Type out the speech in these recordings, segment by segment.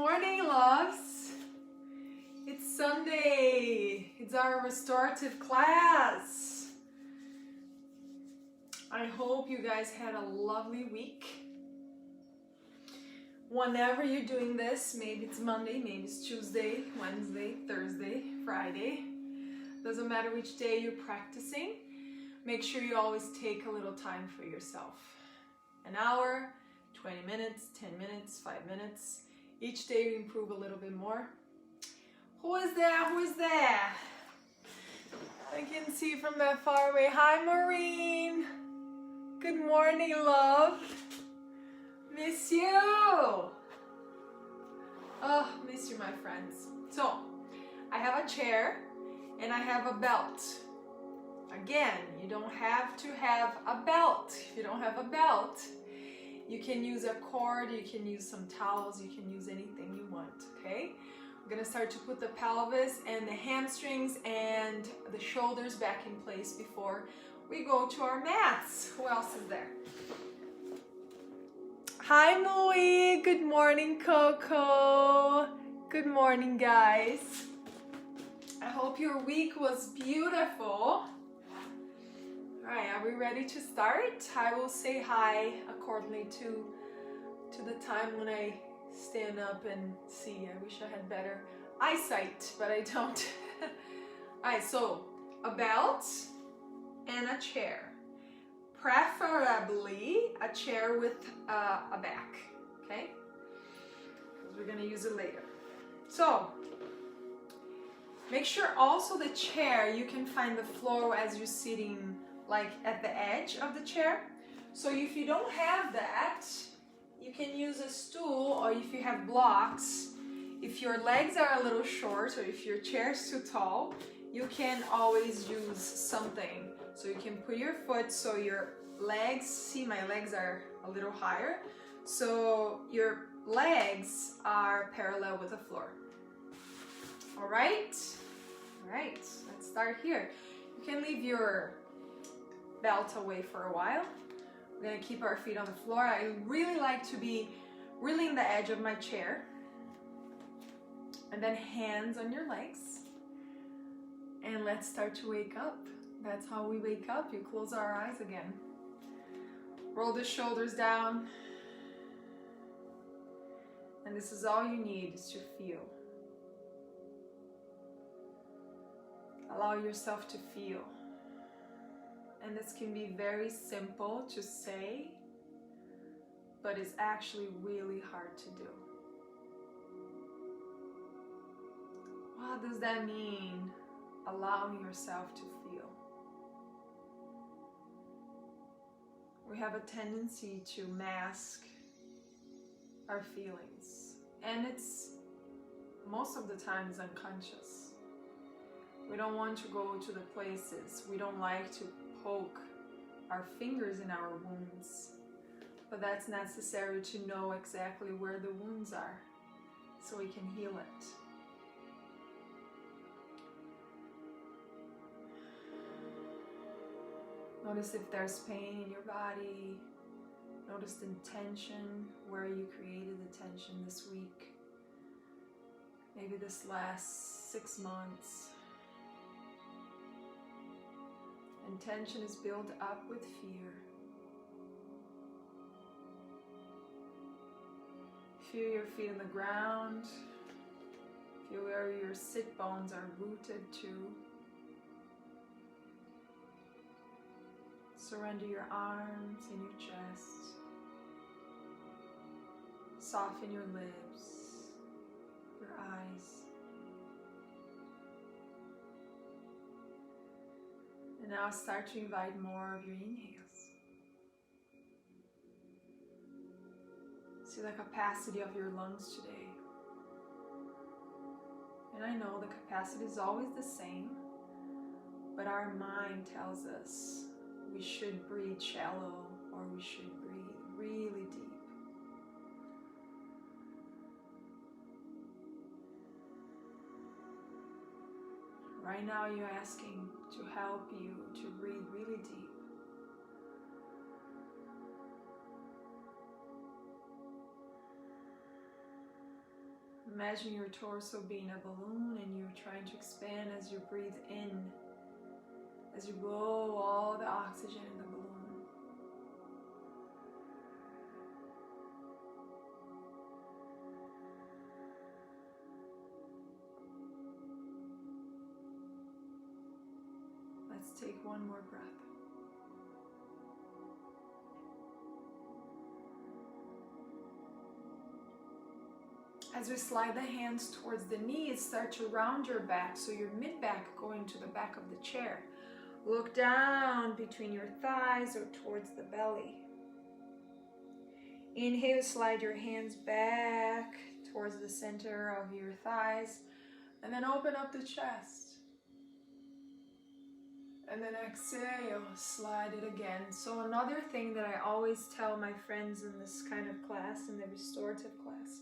morning, loves. It's Sunday. It's our restorative class. I hope you guys had a lovely week. Whenever you're doing this, maybe it's Monday, maybe it's Tuesday, Wednesday, Thursday, Friday. Doesn't matter which day you're practicing. Make sure you always take a little time for yourself. An hour, 20 minutes, 10 minutes, 5 minutes. Each day you improve a little bit more. Who is there? Who is there? I can see from that far away. Hi, Maureen. Good morning, love. Miss you. Oh, miss you, my friends. So, I have a chair and I have a belt. Again, you don't have to have a belt. If you don't have a belt, you can use a cord, you can use some towels, you can use anything you want, okay? We're gonna start to put the pelvis and the hamstrings and the shoulders back in place before we go to our mats. Who else is there? Hi, Moe. Good morning, Coco. Good morning, guys. I hope your week was beautiful. All right, are we ready to start? I will say hi accordingly to the time when I stand up and see. I wish I had better eyesight, but I don't. All right, so a belt and a chair. Preferably a chair with a back, okay? Because we're gonna use it later. So, make sure also the chair, you can find the floor as you're sitting like at the edge of the chair. So if you don't have that, you can use a stool, or if you have blocks, if your legs are a little short or if your chair is too tall, you can always use something. So you can put your foot so your legs, see my legs are a little higher, so your legs are parallel with the floor. All right, let's start here. You can leave your belt away for a while. We're gonna keep our feet on the floor. I really like to be really in the edge of my chair. And then hands on your legs. And let's start to wake up. That's how we wake up. You close our eyes again. Roll the shoulders down. And this is all you need, is to feel. Allow yourself to feel. And this can be very simple to say, but it's actually really hard to do. What does that mean? Allowing yourself to feel. We have a tendency to mask our feelings, and it's most of the time is unconscious. We don't want to go to the places. We don't like to poke our fingers in our wounds, but that's necessary to know exactly where the wounds are so we can heal it. Notice if there's pain in your body. Notice the tension, where you created the tension this week, maybe this last 6 months. And tension is built up with fear. Feel your feet on the ground. Feel where your sit bones are rooted to. Surrender your arms and your chest. Soften your lips, your eyes. And now start to invite more of your inhales. See the capacity of your lungs today. And I know the capacity is always the same, but our mind tells us we should breathe shallow or we should breathe really deep. Right now you're asking to help you to breathe really deep. Imagine your torso being a balloon and you're trying to expand as you breathe in, as you blow all the oxygen in the balloon. Let's take one more breath. As we slide the hands towards the knees, start to round your back, so your mid-back going to the back of the chair. Look down between your thighs or towards the belly. Inhale, slide your hands back towards the center of your thighs, and then open up the chest. And then exhale, slide it again. So another thing that I always tell my friends in this kind of class, in the restorative class,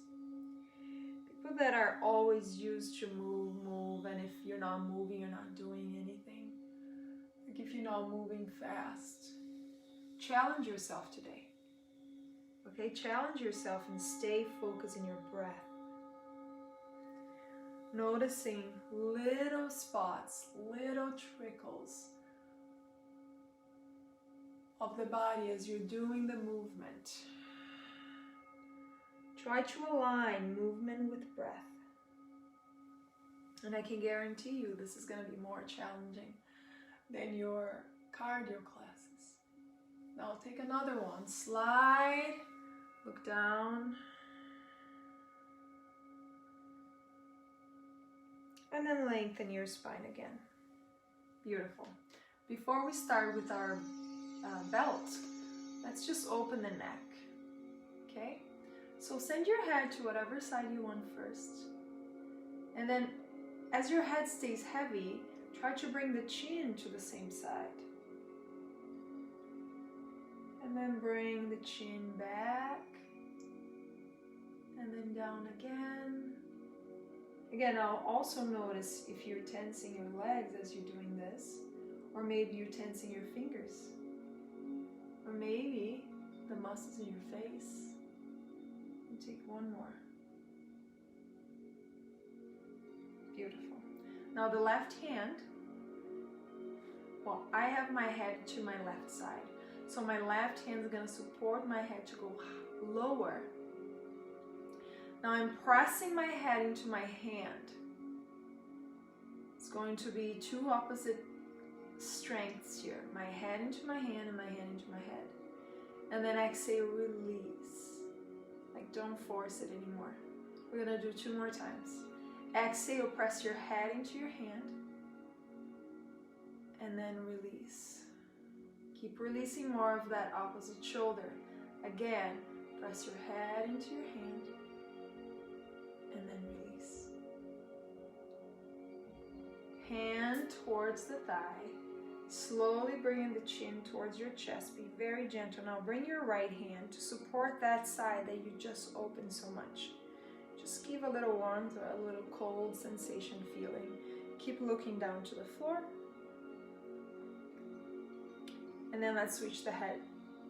people that are always used to move, and if you're not moving, you're not doing anything. Like if you're not moving fast, challenge yourself today. Okay, challenge yourself and stay focused in your breath. Noticing little spots, little trickles of the body as you're doing the movement. Try to align movement with breath. And I can guarantee you this is going to be more challenging than your cardio classes. Now take another one. Slide, look down. And then lengthen your spine again. Beautiful. Before we start with our belt, let's just open the neck. Okay? So send your head to whatever side you want first. And then as your head stays heavy, try to bring the chin to the same side. And then bring the chin back. And then down again. Again, I'll also notice if you're tensing your legs as you're doing this, or maybe you're tensing your fingers, or maybe the muscles in your face. And take one more. Beautiful. Now the left hand, well, I have my head to my left side. So my left hand is going to support my head to go lower. Now I'm pressing my head into my hand. It's going to be two opposite strengths here. My head into my hand and my hand into my head. And then exhale, release. Like don't force it anymore. We're going to do 2 more times. Exhale, press your head into your hand. And then release. Keep releasing more of that opposite shoulder. Again, press your head into your hand. And then release. Hand towards the thigh. Slowly bringing the chin towards your chest. Be very gentle. Now bring your right hand to support that side that you just opened so much. Just give a little warmth or a little cold sensation feeling. Keep looking down to the floor. And then let's switch the head.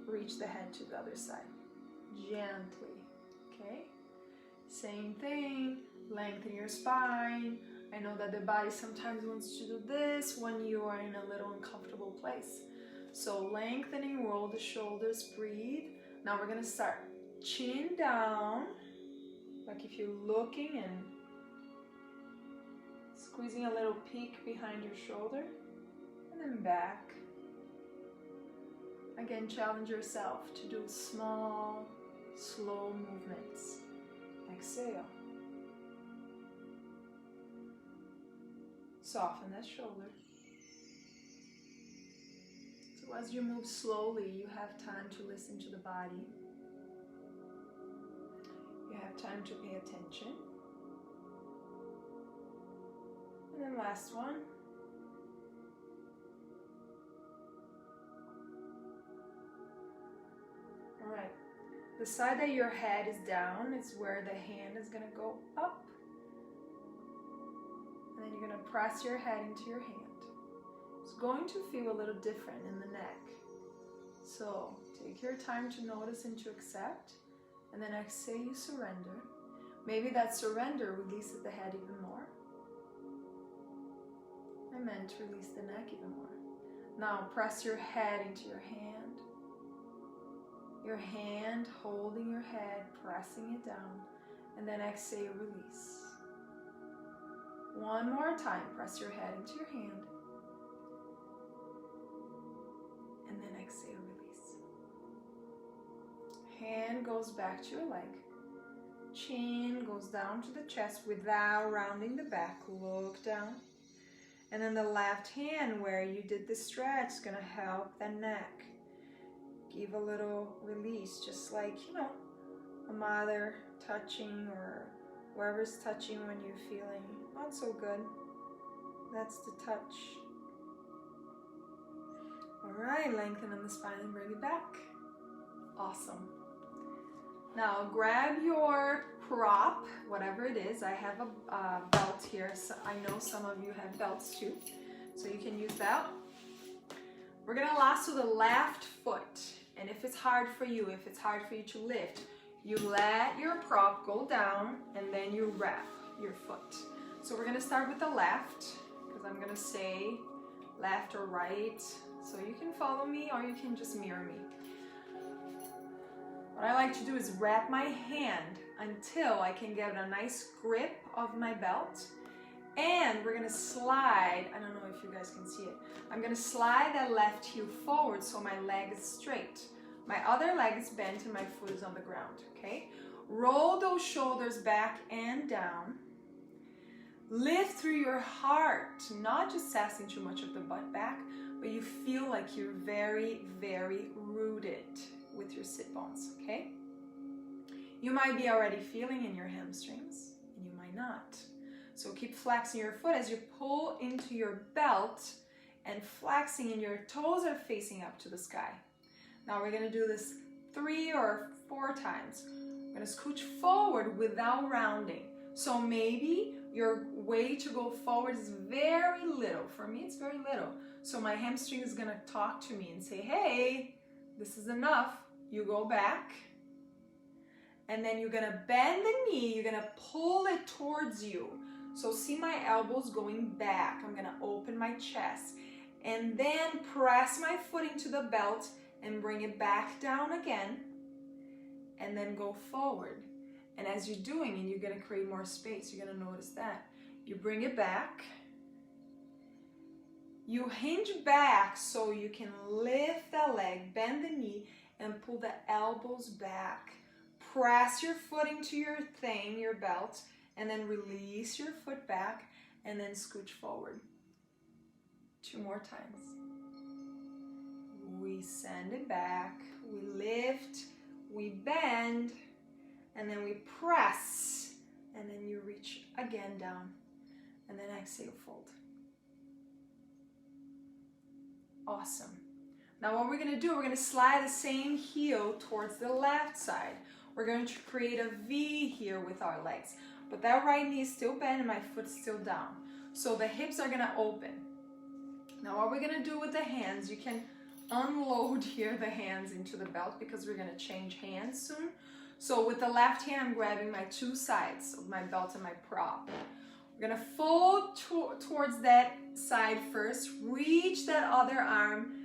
Reach the head to the other side. Gently. Okay? Same thing. Lengthen your spine. I know that the body sometimes wants to do this when you are in a little uncomfortable place. So lengthening, roll the shoulders, breathe. Now we're going to start chin down. Like if you're looking and squeezing a little peak behind your shoulder. And then back. Again, challenge yourself to do small, slow movements. Exhale. Soften that shoulder. So as you move slowly, you have time to listen to the body. You have time to pay attention. And then last one. All right. The side that your head is down is where the hand is going to go up. And then you're going to press your head into your hand. It's going to feel a little different in the neck. So take your time to notice and to accept. And then exhale, you surrender. Maybe that surrender releases the head even more. I meant to release the neck even more. Now press your head into your hand. Your hand holding your head, pressing it down, and then exhale, release. One more time, press your head into your hand, and then exhale, release. Hand goes back to your leg. Chin goes down to the chest without rounding the back. Look down. And then the left hand where you did the stretch is going to help the neck. Give a little release, just like, you know, a mother touching or whoever's touching when you're feeling not so good. That's the touch. All right, lengthen in the spine and bring it back. Awesome. Now grab your prop, whatever it is. I have a belt here. So I know some of you have belts too, so you can use that. We're gonna lasso the left foot, and if it's hard for you to lift, you let your prop go down and then you wrap your foot. So we're gonna start with the left, because I'm gonna say left or right, so you can follow me or you can just mirror me. What I like to do is wrap my hand until I can get a nice grip of my belt. And we're gonna slide, I don't know if you guys can see it, I'm gonna slide that left heel forward so my leg is straight. My other leg is bent and my foot is on the ground, okay? Roll those shoulders back and down. Lift through your heart, not just asking too much of the butt back, but you feel like you're very, very rooted with your sit bones, okay? You might be already feeling in your hamstrings, and you might not. So keep flexing your foot as you pull into your belt and flexing, and your toes are facing up to the sky. Now we're gonna do this 3 or 4 times. We're gonna scooch forward without rounding. So maybe your way to go forward is very little. For me, it's very little. So my hamstring is gonna talk to me and say, hey, this is enough. You go back, and then you're gonna bend the knee, you're gonna pull it towards you. So see my elbows going back. I'm gonna open my chest, and then press my foot into the belt and bring it back down again, and then go forward. And as you're doing it, you're gonna create more space. You're gonna notice that. You bring it back. You hinge back so you can lift the leg, bend the knee, and pull the elbows back. Press your foot into your thing, your belt, and then release your foot back, and then scooch forward. 2 more times. We send it back, we lift, we bend, and then we press, and then you reach again down, and then exhale, fold. Awesome. Now what we're gonna do, we're gonna slide the same heel towards the left side. We're going to create a V here with our legs, but that right knee is still bent and my foot's still down. So the hips are gonna open. Now what we're gonna do with the hands, you can unload here the hands into the belt because we're gonna change hands soon. So with the left hand, I'm grabbing my 2 sides of my belt and my prop. We're gonna fold towards that side first, reach that other arm,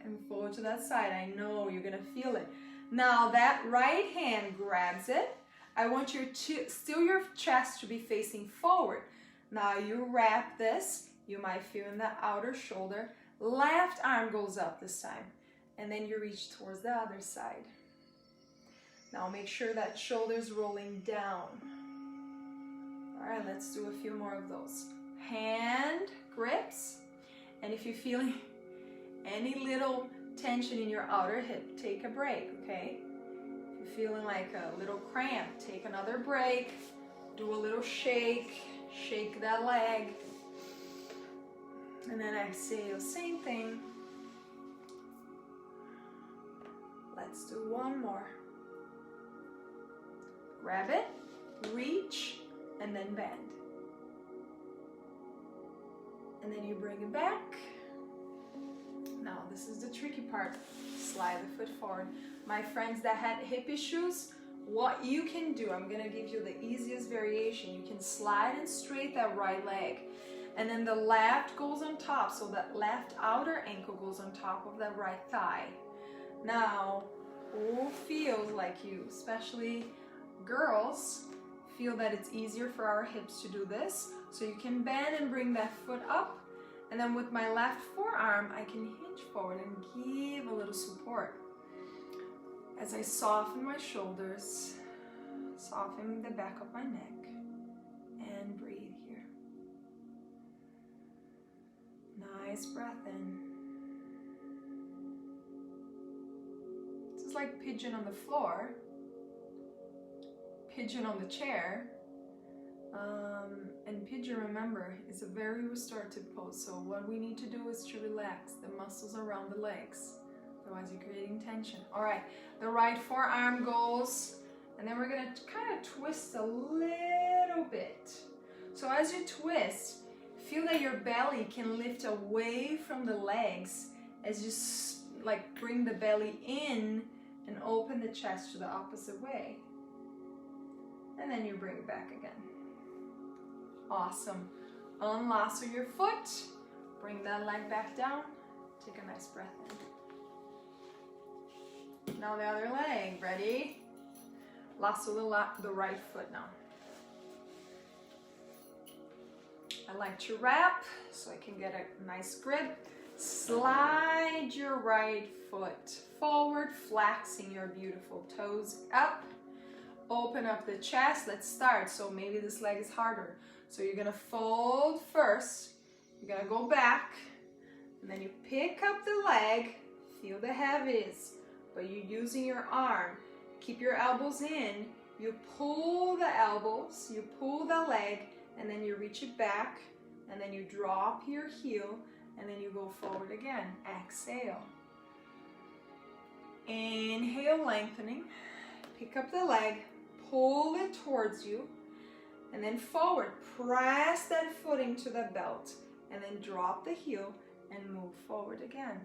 and fold to that side. I know you're gonna feel it. Now that right hand grabs it. I want still your chest to be facing forward. Now you wrap this, you might feel in the outer shoulder. Left arm goes up this time, and then you reach towards the other side. Now make sure that shoulder's rolling down. All right, let's do a few more of those. Hand grips, and if you're feeling any little tension in your outer hip, take a break, okay? If you're feeling like a little cramp, take another break, do a little shake that leg, and then exhale, same thing. Let's do one more. Grab it, reach, and then bend. And then you bring it back. Now this is the tricky part. Slide the foot forward. My friends that had hip issues, what you can do, I'm gonna give you the easiest variation. You can slide and straight that right leg, and then the left goes on top, so that left outer ankle goes on top of that right thigh. Now, who feels like you, especially girls, feel that it's easier for our hips to do this? So you can bend and bring that foot up, and then with my left forearm, I can hinge forward and give a little support. As I soften my shoulders, soften the back of my neck, and breathe here. Nice breath in. This is like pigeon on the floor, pigeon on the chair, and pigeon, remember, is a very restorative pose. So what we need to do is to relax the muscles around the legs. Otherwise you're creating tension. All right, the right forearm goes, and then we're gonna kind of twist a little bit. So as you twist, feel that your belly can lift away from the legs as you like bring the belly in and open the chest to the opposite way. And then you bring it back again. Awesome. Unlasso your foot, bring that leg back down, take a nice breath in. Now the other leg, ready? Lasso the right foot now. I like to wrap so I can get a nice grip. Slide your right foot forward, flexing your beautiful toes up. Open up the chest. Let's start. So maybe this leg is harder. So you're gonna fold first. You're gonna go back, and then you pick up the leg. Feel the heaviness, but you're using your arm. Keep your elbows in. You pull the elbows, you pull the leg, and then you reach it back, and then you drop your heel, and then you go forward again. Exhale. Inhale, lengthening. Pick up the leg, pull it towards you, and then forward. Press that foot into the belt, and then drop the heel and move forward again.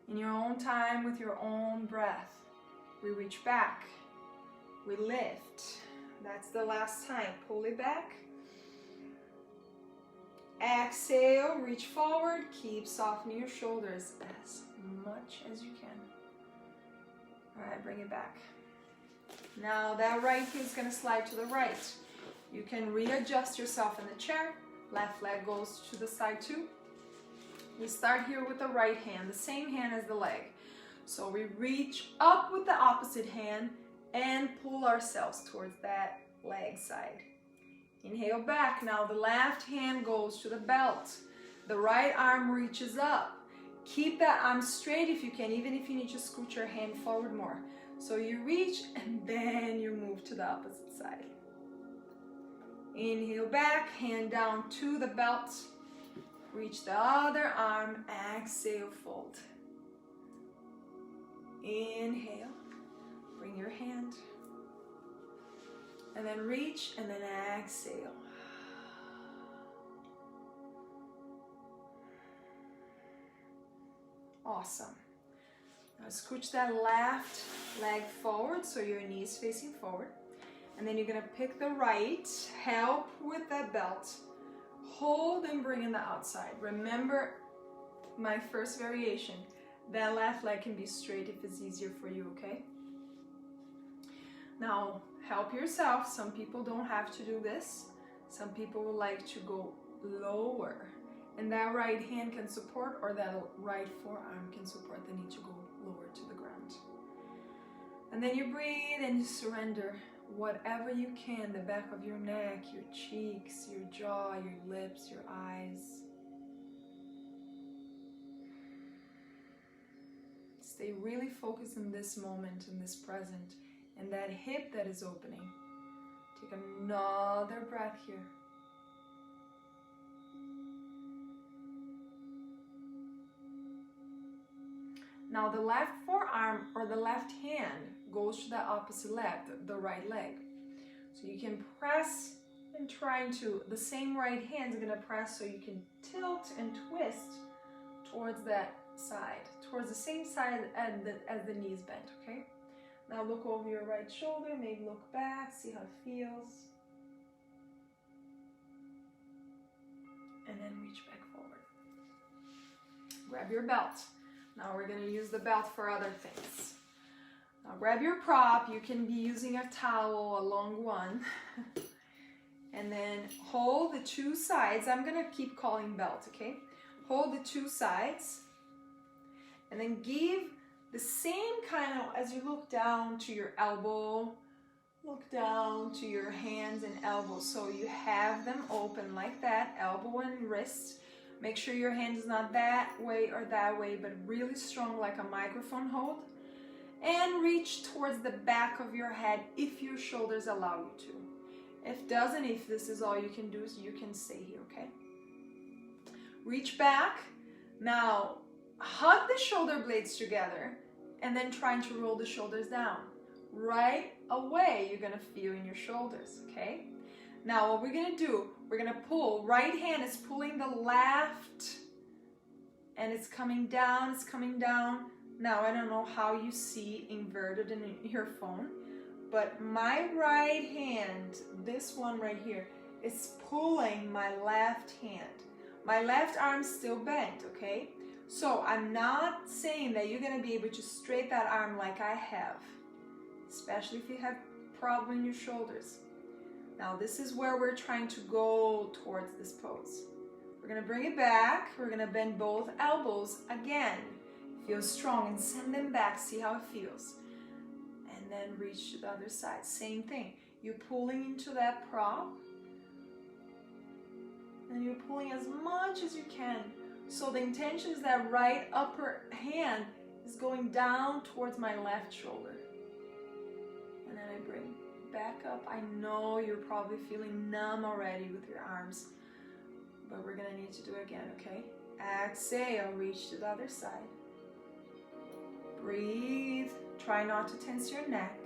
In your own time, with your own breath. We reach back, we lift. That's the last time. Pull it back. Exhale, reach forward. Keep softening your shoulders as much as you can. All right, bring it back. Now that right heel is gonna slide to the right. You can readjust yourself in the chair. Left leg goes to the side too. We start here with the right hand, the same hand as the leg. So we reach up with the opposite hand and pull ourselves towards that leg side. Inhale back. Now the left hand goes to the belt. The right arm reaches up. Keep that arm straight if you can, even if you need to scoot your hand forward more. So you reach and then you move to the opposite side. Inhale back, hand down to the belt. Reach the other arm, exhale, fold. Inhale, bring your hand, and then reach, and then exhale. Awesome. Now scooch that left leg forward so your knees facing forward. And then you're gonna pick the right, help with that belt, hold and bring in the outside. Remember my first variation, that left leg can be straight if it's easier for you, okay? Now, help yourself. Some people don't have to do this. Some people would like to go lower. And that right hand can support, or that right forearm can support the need to go lower to the ground. And then you breathe and you surrender whatever you can, the back of your neck, your cheeks, your jaw, your lips, your eyes. Stay really focused in this moment, in this present, and that hip that is opening. Take another breath here. Now the left forearm or the left hand goes to the opposite leg, the right leg. So you can press and trying to, the same right hand is going to press so you can tilt and twist towards that side, towards the same side as the knees bent, okay? Now look over your right shoulder, maybe look back, see how it feels. And then reach back forward. Grab your belt. Now we're going to use the belt for other things. Now grab your prop. You can be using a towel, a long one. And then hold the two sides. I'm going to keep calling belt, okay? Hold the two sides. And then give the same kind of, as you look down to your elbow, look down to your hands and elbows. So you have them open like that, elbow and wrist. Make sure your hand is not that way or that way, but really strong like a microphone hold. And reach towards the back of your head if your shoulders allow you to. If doesn't, if this is all you can do, you can stay here, okay? Reach back. Now, hug the shoulder blades together and then trying to roll the shoulders down. Right away, you're gonna feel in your shoulders, okay? Now, what we're gonna do, we're gonna pull. Right hand is pulling the left and it's coming down, it's coming down. Now, I don't know how you see inverted in your phone, but my right hand, this one right here, is pulling my left hand. My left arm's still bent, okay? So I'm not saying that you're gonna be able to straighten that arm like I have, especially if you have problem in your shoulders. Now this is where we're trying to go towards this pose. We're gonna bring it back. We're gonna bend both elbows again. Feel strong and send them back, see how it feels. And then reach to the other side, same thing. You're pulling into that prop and you're pulling as much as you can. So the intention is that right upper hand is going down towards my left shoulder. And then I bring back up. I know you're probably feeling numb already with your arms, but we're gonna need to do it again, okay? Exhale, reach to the other side. Breathe. Try not to tense your neck.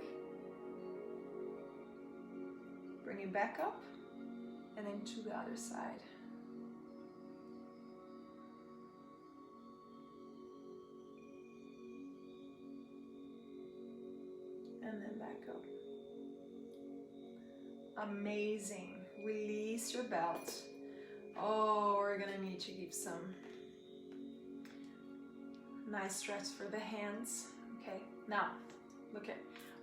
Bring it back up and then to the other side. And then back up. Amazing. Release your belt. Oh, we're gonna need to give some nice stretch for the hands. Okay, now look at,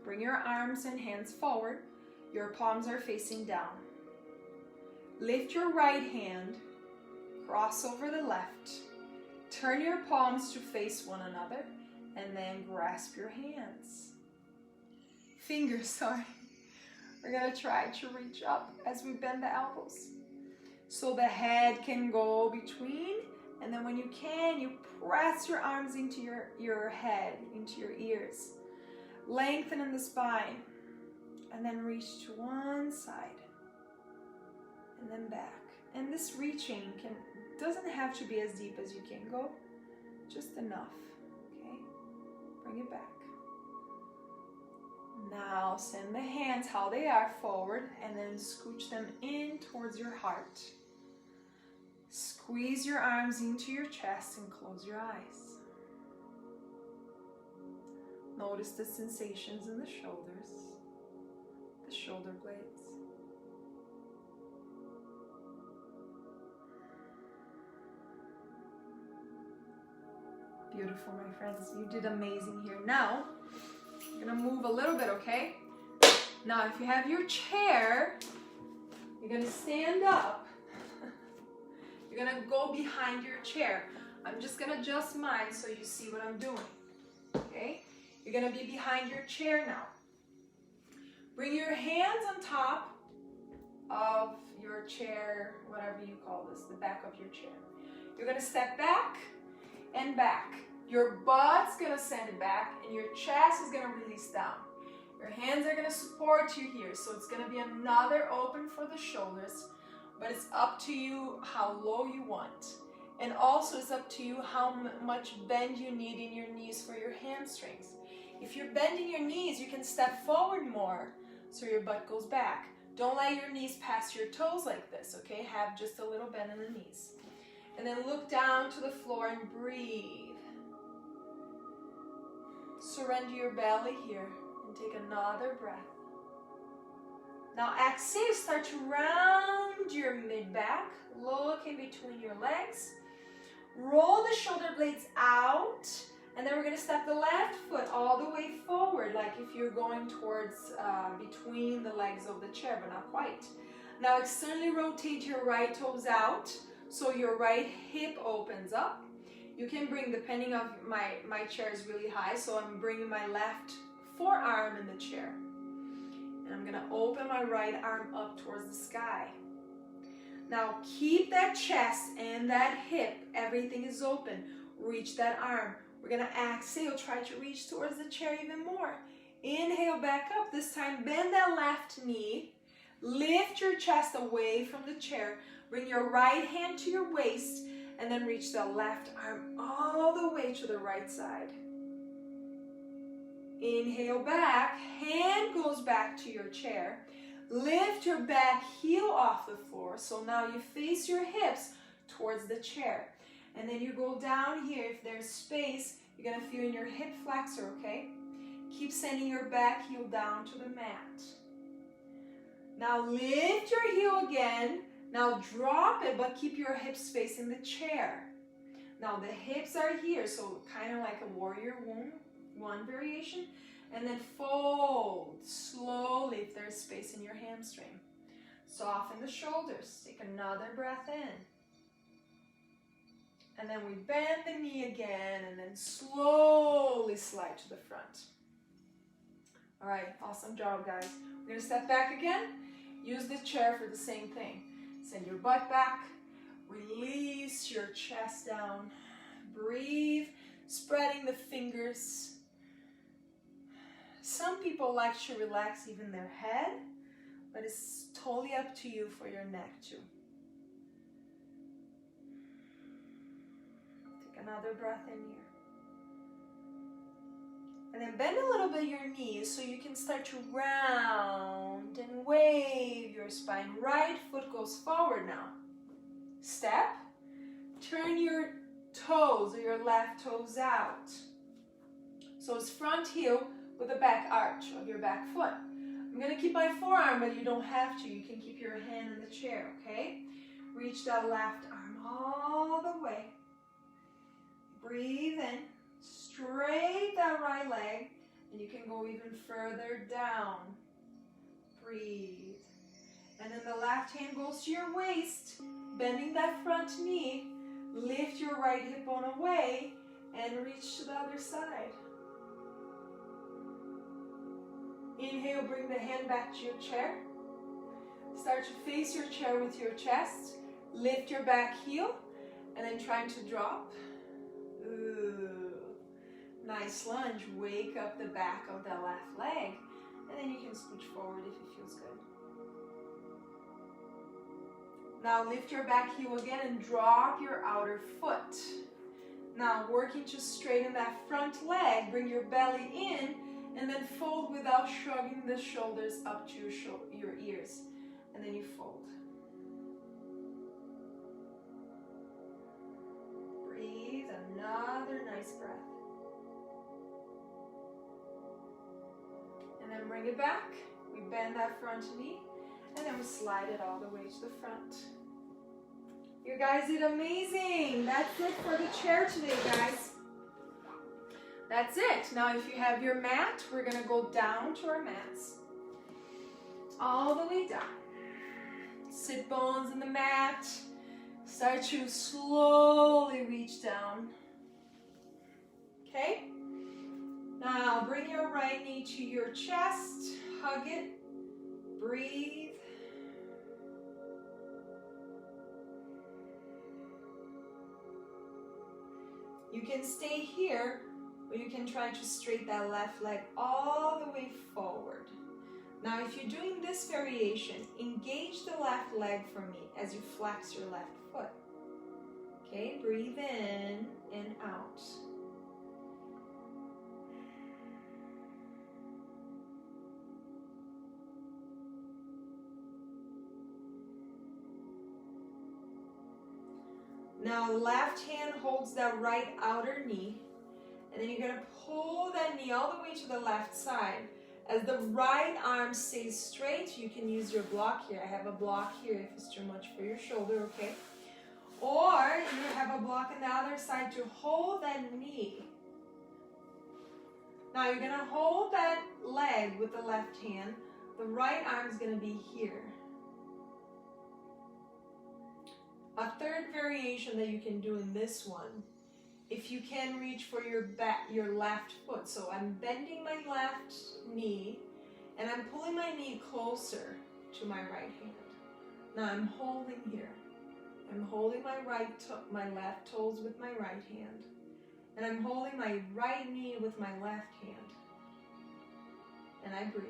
bring your arms and hands forward. Your palms are facing down. Lift your right hand, cross over the left. Turn your palms to face one another and then grasp your hands. Fingers, sorry. We're gonna try to reach up as we bend the elbows. So the head can go between, and then when you can, you press your arms into your head, into your ears. Lengthen in the spine, and then reach to one side, and then back. And this reaching doesn't have to be as deep as you can go, just enough, okay? Bring it back. Now send the hands how they are forward and then scooch them in towards your heart. Squeeze your arms into your chest and close your eyes. Notice the sensations in the shoulders, the shoulder blades. Beautiful, my friends. You did amazing here. Now, I'm gonna move a little bit, okay? Now, if you have your chair, you're gonna stand up. You're gonna go behind your chair. I'm just gonna adjust mine so you see what I'm doing, okay? You're gonna be behind your chair now. Bring your hands on top of your chair, whatever you call this, the back of your chair. You're gonna step back and back. Your butt's gonna send back and your chest is gonna release down. Your hands are gonna support you here, so it's gonna be another open for the shoulders, but it's up to you how low you want. And also it's up to you how much bend you need in your knees for your hamstrings. If you're bending your knees, you can step forward more so your butt goes back. Don't let your knees pass your toes like this, okay? Have just a little bend in the knees. And then look down to the floor and breathe. Surrender your belly here We'll take another breath. Now exhale, start to round your mid-back. Look in between your legs. Roll the shoulder blades out. And then we're going to step the left foot all the way forward, like if you're going towards between the legs of the chair, but not quite. Now externally rotate your right toes out, so your right hip opens up. You can bring, depending on my chair is really high, so I'm bringing my left forearm in the chair. And I'm going to open my right arm up towards the sky. Now keep that chest and that hip, everything is open. Reach that arm. We're going to exhale, try to reach towards the chair even more. Inhale back up. This time bend that left knee. Lift your chest away from the chair. Bring your right hand to your waist and then reach the left arm all the way to the right side. Inhale back. Hand goes back to your chair. Lift your back heel off the floor. So now you face your hips towards the chair. And then you go down here. If there's space, you're going to feel in your hip flexor, okay? Keep sending your back heel down to the mat. Now lift your heel again. Now drop it, but keep your hips facing the chair. Now the hips are here, so kind of like a warrior one variation. And then fold slowly if there's space in your hamstring. Soften the shoulders. Take another breath in. And then we bend the knee again and then slowly slide to the front. All right, awesome job, guys. We're going to step back again. Use the chair for the same thing. Send your butt back. Release your chest down. Breathe, spreading the fingers. Some people like to relax even their head, but it's totally up to you for your neck too. Another breath in here. And then bend a little bit your knees so you can start to round and wave your spine. Right foot goes forward now. Step. Turn your toes or your left toes out. So it's front heel with the back arch of your back foot. I'm going to keep my forearm, but you don't have to. You can keep your hand in the chair, okay? Reach that left arm all the way. Breathe in, straight that right leg, and you can go even further down. Breathe. And then the left hand goes to your waist, bending that front knee. Lift your right hip bone away and reach to the other side. Inhale, bring the hand back to your chair. Start to face your chair with your chest. Lift your back heel, and then trying to drop. Ooh, nice lunge. Wake up the back of the left leg, and then you can scooch forward if it feels good. Now lift your back heel again and drop your outer foot. Now working to straighten that front leg, bring your belly in, and then fold without shrugging the shoulders up to your ears, and then you fold. Breathe, another nice breath. And then bring it back. We bend that front knee, and then we slide it all the way to the front. You guys did amazing. That's it for the chair today, guys. That's it. Now if you have your mat, we're going to go down to our mats. All the way down. Sit bones in the mat. Start to slowly reach down. Okay? Now bring your right knee to your chest. Hug it. Breathe. You can stay here, or you can try to straighten that left leg all the way forward. Now, if you're doing this variation, engage the left leg for me as you flex your left foot. Okay, breathe in and out. Now, left hand holds that right outer knee, and then you're going to pull that knee all the way to the left side, As the right arm stays straight, you can use your block here. I have a block here if it's too much for your shoulder, okay? Or you have a block on the other side to hold that knee. Now you're gonna hold that leg with the left hand. The right arm is gonna be here. A third variation that you can do in this one, if you can reach for your left foot. So I'm bending my left knee and I'm pulling my knee closer to my right hand. Now I'm holding here. I'm holding my left toes with my right hand. And I'm holding my right knee with my left hand. And I breathe.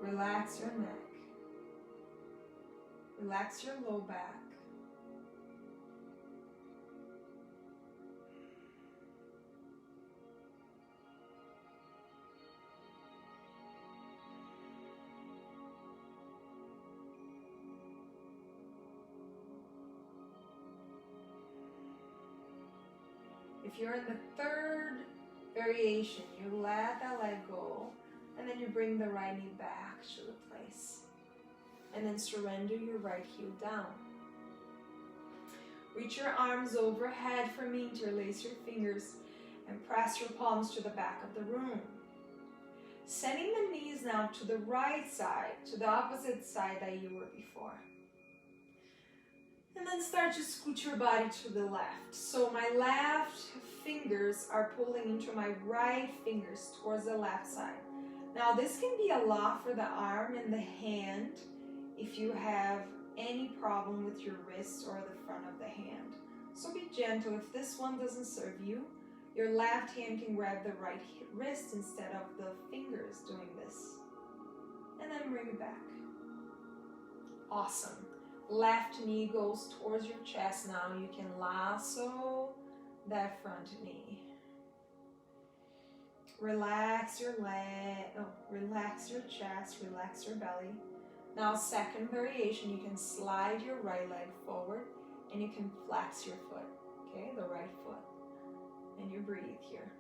Relax your neck. Relax your low back. If you're in the third variation, you let that leg go, and then you bring the right knee back to the place. And then surrender your right heel down. Reach your arms overhead for me, interlace your fingers, and press your palms to the back of the room. Sending the knees now to the right side, to the opposite side that you were before. And then start to scoot your body to the left. So my left fingers are pulling into my right fingers towards the left side. Now this can be a lot for the arm and the hand if you have any problem with your wrist or the front of the hand. So be gentle. If this one doesn't serve you, your left hand can grab the right wrist instead of the fingers doing this. And then bring it back. Awesome. Left knee goes towards your chest now. You can lasso that front knee. Relax your relax your chest, relax your belly. Now second variation, you can slide your right leg forward and you can flex your foot, okay, the right foot. And you breathe here.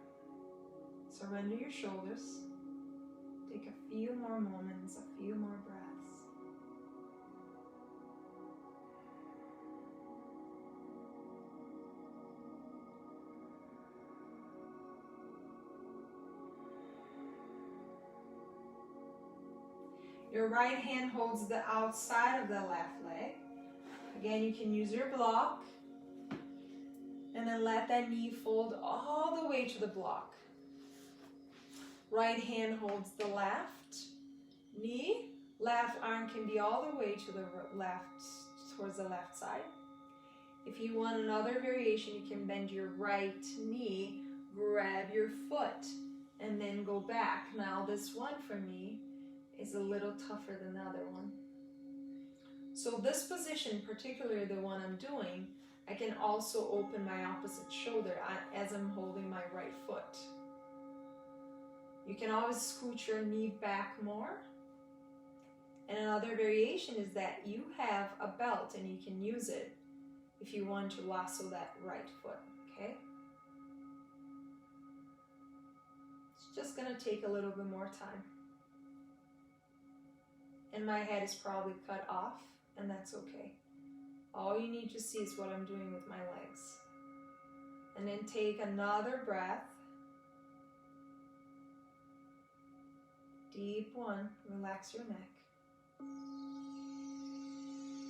Surrender your shoulders. Take a few more moments, a few more breaths. Your right hand holds the outside of the left leg. Again, you can use your block. And then let that knee fold all the way to the block. Right hand holds the left knee. Left arm can be all the way to the left, towards the left side. If you want another variation, you can bend your right knee, grab your foot, and then go back. Now this one for me is a little tougher than the other one. So this position, particularly the one I'm doing, I can also open my opposite shoulder as I'm holding my right foot. You can always scoot your knee back more. And another variation is that you have a belt and you can use it if you want to lasso that right foot, okay? It's just gonna take a little bit more time. And my head is probably cut off, and that's okay. All you need to see is what I'm doing with my legs. And then take another breath. Deep one. Relax your neck.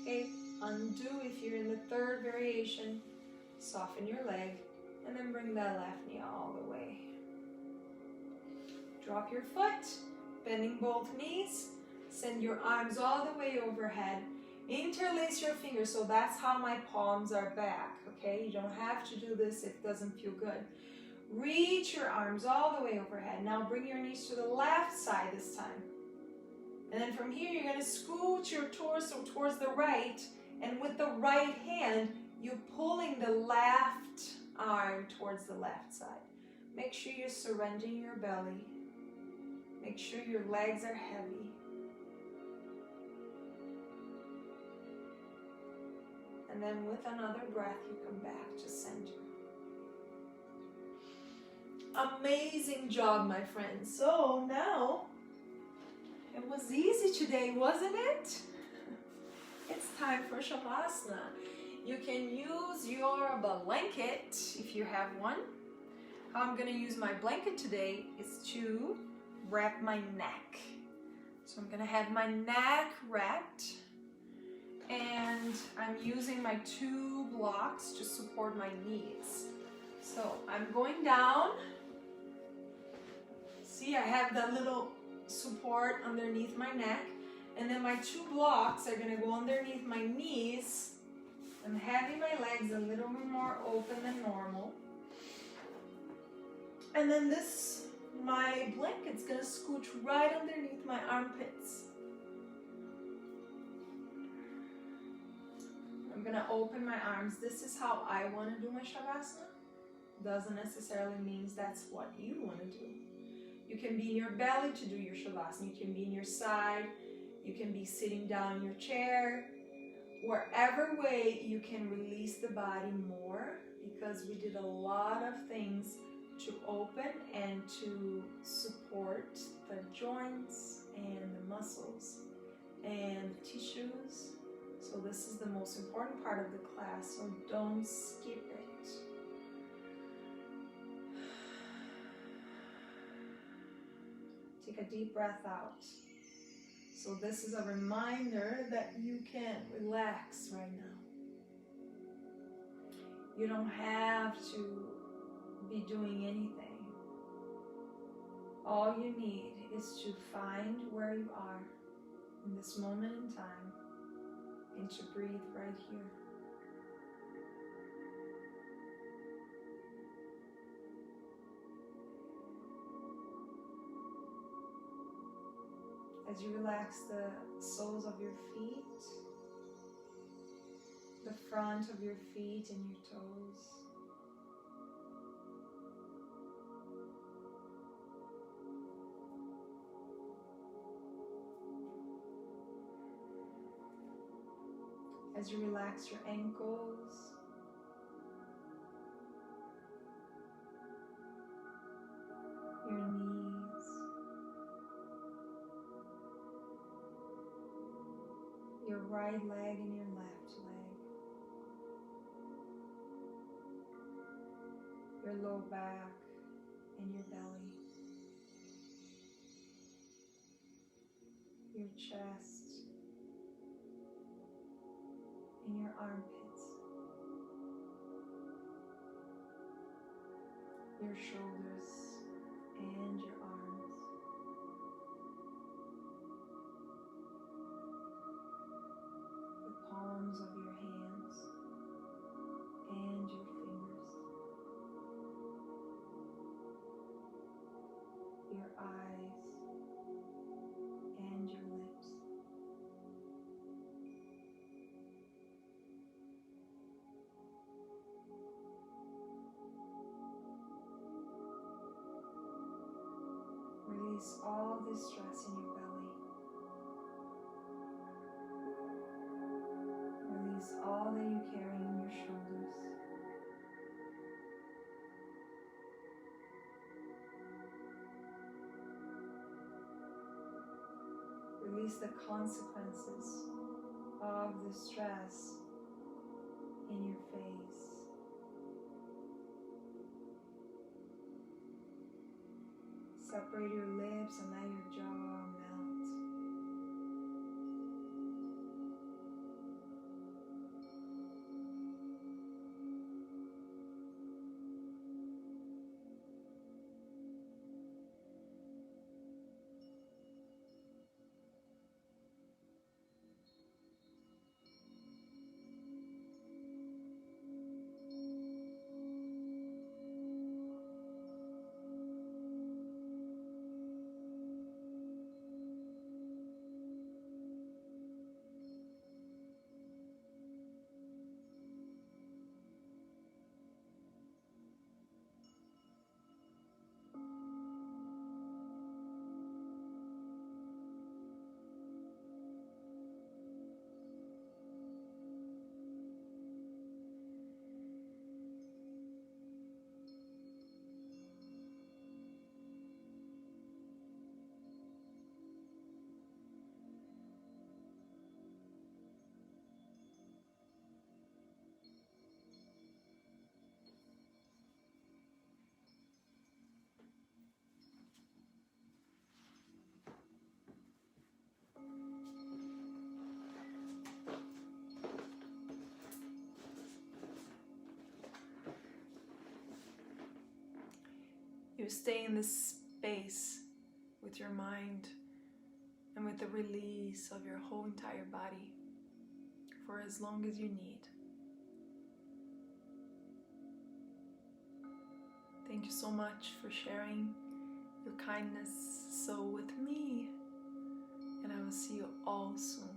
Okay, undo if you're in the third variation. Soften your leg, and then bring that left knee all the way. Drop your foot, bending both knees. Send your arms all the way overhead. Interlace your fingers, so that's how my palms are back, okay? You don't have to do this if it doesn't feel good. Reach your arms all the way overhead. Now bring your knees to the left side this time. And then from here, you're gonna scoot your torso towards the right, and with the right hand, you're pulling the left arm towards the left side. Make sure you're surrendering your belly. Make sure your legs are heavy. And then with another breath, you come back to center. amazing job, my friends. So now, it was easy today, wasn't it? It's time for Shavasana. You can use your blanket if you have one. How I'm gonna use my blanket today is to wrap my neck. So I'm gonna have my neck wrapped, and I'm using my 2 blocks to support my knees. So I'm going down. See, I have that little support underneath my neck, and then my 2 blocks are gonna go underneath my knees. I'm having my legs a little bit more open than normal. And then my blanket's gonna scooch right underneath my armpits. I'm gonna open my arms. This is how I wanna do my Shavasana. Doesn't necessarily mean that's what you wanna do. You can be in your belly to do your Shavasana. You can be in your side. You can be sitting down in your chair. Wherever way you can release the body more, because we did a lot of things to open and to support the joints and the muscles and the tissues. So this is the most important part of the class, so don't skip it. Take a deep breath out. So this is a reminder that you can relax right now. You don't have to be doing anything. All you need is to find where you are in this moment in time and to breathe right here. As you relax the soles of your feet, the front of your feet and your toes. As you relax your ankles, your knees, your right leg and your left leg, your low back and your belly, your chest, in your armpits, your shoulders and your arms, the palms of your hands and your fingers, your eyes and your lips. Release all this stress in your belly. Release all that you carry in your shoulders. Release the consequences of the stress in your face. Separate your lips and let your jaw melt. you stay in this space with your mind and with the release of your whole entire body for as long as you need. Thank you so much for sharing your kindness soul with me, and I will see you all soon.